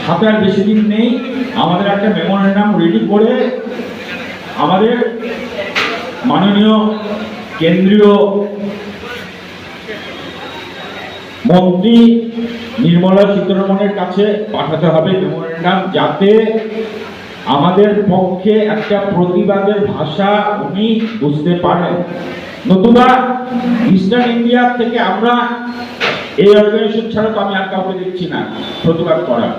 হাতে আর বেশি দিন নেই, আমাদের একটা মেমোরেন্ডাম রেডি করে আমাদের মাননীয় কেন্দ্রীয় মন্ত্রী নির্মলা সীতারমণের কাছে পাঠাতে হবে মেমোরেন্ডাম, যাতে আমাদের পক্ষে একটা প্রতিবাদের ভাষা উনি বুঝতে পারেন। নতুবা ইস্টার্ন ইন্ডিয়া থেকে আমরা এই অর্গানাইজেশন ছাড়া তো আমি আর কাউকে দেখছি না প্রতিবাদ করা।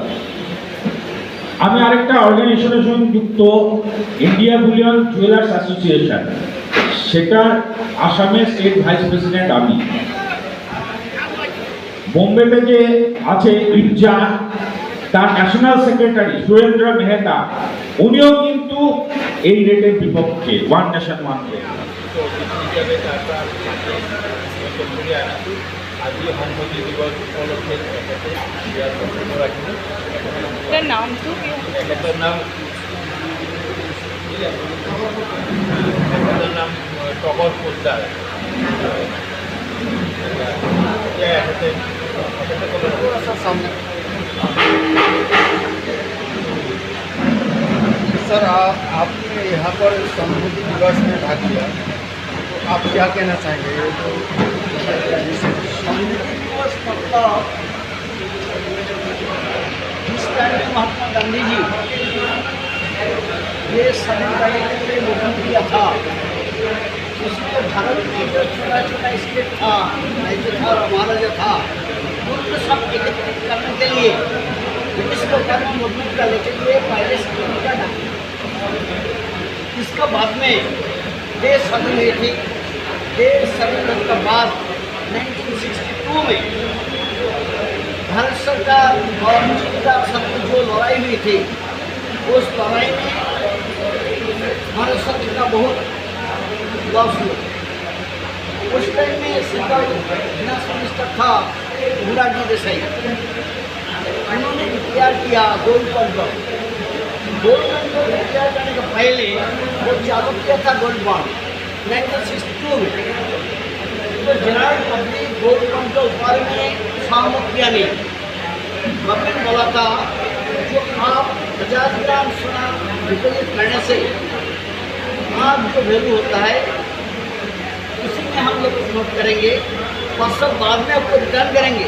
আমি আরেকটা অর্গানাইজেশনের সঙ্গে যুক্ত, ইন্ডিয়া বুলিয়ন জুয়েলার্স অ্যাসোসিয়েশন, সেটা আসামের স্টেট ভাইস প্রেসিডেন্ট আমি। বোম্বেতে যে আছে ইফজা, তার ন্যাশনাল সেক্রেটারি সুরেন্দ্র মেহতা, উনিও কিন্তু এই রেটের বিপক্ষে, ওয়ান নেশন ওয়ান রেট। আজি সংহতি দিৱস উপলক্ষে তেখেতে ইয়াৰ বক্তব্য ৰাখিব। নামটো তেখেতৰ নাম টগৰ পোদ্দাৰ। सर आपने यहाँ पर संस्कृति दिवस में भाग लिया, तो आप क्या कहना चाहेंगे? ये तो संस्कृति दिवस मतलब जिस टाइम महात्मा गांधी जी ये सभी करने के लिए मुहिम किया था, उसमें भारत में जो छोटा छोटा स्टेट था, राज्य था और महाराजा था, उनको सब एकत्रित करने के लिए ब्रिटिश सरकार ने मुहिम का लेकर के पहले से निकाला। इसका बाद में देश स्वाधीन हुई थी। देश स्वाधीन होने के बाद 1962 में भारत सरकार और मुस्लिम साथ जो लड़ाई हुई थी, उस लड़ाई में भारत सरकार का बहुत लॉस हुआ। उस टाइम में सेंट्रल फाइनेंस मिनिस्टर था मुरारजी देसाई, उन्होंने इख्तियार किया गोल्ड बॉन्ड। गोल्ड बॉन्ड इख्तियार करने के पहले वो चालू किया था गोल्ड बॉन्ड 1962 में। तो जनरल पब्लिक गोल्ड बॉन्ड के ऊपर में सहमत किया नहीं। गवर्नमेंट बोला था जो आप 1000 ग्राम सोना डिपोजिट करने से आज जो वैल्यू होता है उसी में हम लोग नोट करेंगे, परसों बाद में आपको रिटर्न करेंगे,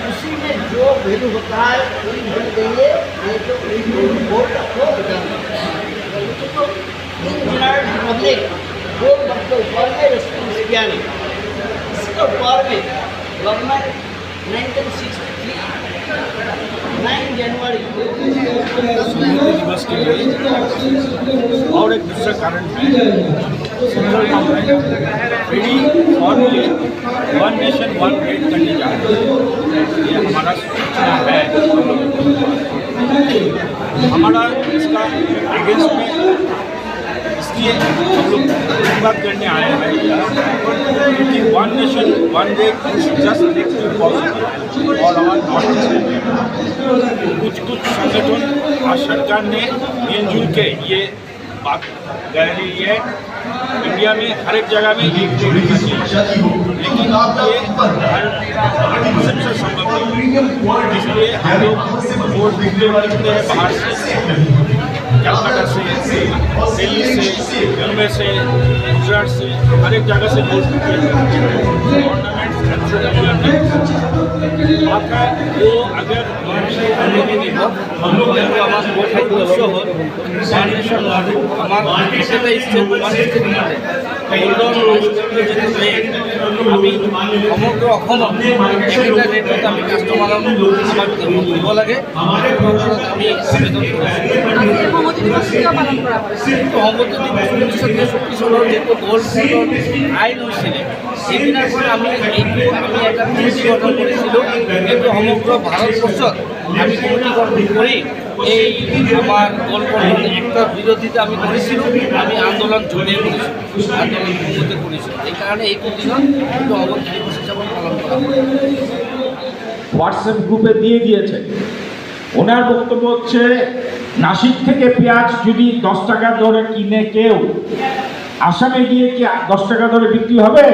उसी में जो वैल्यू होता है वही वैल्यू देंगे, नहीं तो गोल्ड आपको रिटर्न करेंगे। तो in general public gold bond के ऊपर में रिस्पॉन्स किया नहीं। इसके ऊपर में गवर्नमेंट 1963 9 जनवरी दिवस के लिए और एक दूसरा कारण है, सेंट्रल गवर्नमेंट रेडी और ये वन नेशन वन रेट करने जा रही है। ये हमारा सूचना है, हमारा इसका अगेंस्ट में इसलिए हम लोग बात करने आए हैं कि one nation one rate just possible और कुछ संगठन और सरकार ने मिलजुल के ये बात कह रही है इंडिया में हर एक जगह में एक रेट होना चाहिए, लेकिन ये हर सबसे संभव नहीं। इसलिए हम लोग वोट ढूंढते हैं बाहर से, कलकत्ता से, दिल्ली से, मुंबई से, गुजरात से, हर एक जगह से वोट ढूंढते हैं। वो अगर हम लोग আমার ভোটের উদ্দেশ্য হল ওয়ান নেশন ওয়ান আমার সেটা স্টেট ওয়ান স্টেট মানে আমি সমগ্র অসমত একেটা ৰেটত আমি কাষ্টমাৰক আমাক দিব লাগে। আমি আবেদন সংহতি দিৱস 1963 চনৰ যিটো গোল্ড বণ্ডৰ আইন হৈছিলে, সেইদিনাৰ পৰা আমি এটা কমিটি গঠন কৰিছিলোঁ। কিন্তু সমগ্ৰ ভাৰতবৰ্ষত আমি কমিটি গঠন কৰি এই আমার গোল্ড বন্ডৰ একটা বিরোধিতা আমি করেছিলাম। আমি আন্দোলন জড়িয়ে করেছি, আন্দোলন সংহতি করেছি। এই কারণে এই দিন কিন্তু অবধি দিবস হিসাবে পালন করা হয়। হোয়াটসঅ্যাপ গ্রুপে দিয়ে দিয়েছে। ওনার বক্তব্য হচ্ছে নাসিক থেকে পেঁয়াজ যদি 10 টাকা দরে কিনে কেউ, আসামে গিয়ে কি 10 টাকা দরে বিক্রি হবে?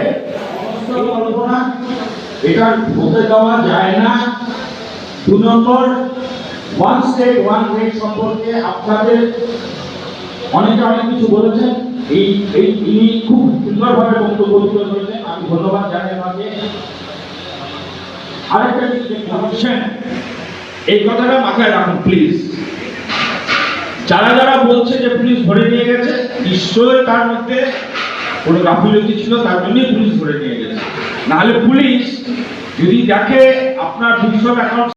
এটা হতে দেওয়া যায় না। 2 নম্বর, ওয়ান স্টেট ওয়ান রেট সম্পর্কে আপনাদের অনেকে অনেক কিছু বলেছেন। ইনি খুব সুন্দরভাবে বক্তব্য তুলে ধরেছেন, আমি ধন্যবাদ জানাই আমাকে। আরেকটা জিনিস বলছেন, এই কথাটা মাথায় রাখুন প্লিজ। যারা যারা বলছে যে পুলিশ ধরে নিয়ে গেছে, নিশ্চয়ই তার মধ্যে কোনো গাফিলতি ছিল, তার জন্যই পুলিশ ধরে নিয়ে গেছে। নাহলে পুলিশ যদি দেখে আপনার বিশ্বর অ্যাকাউন্ট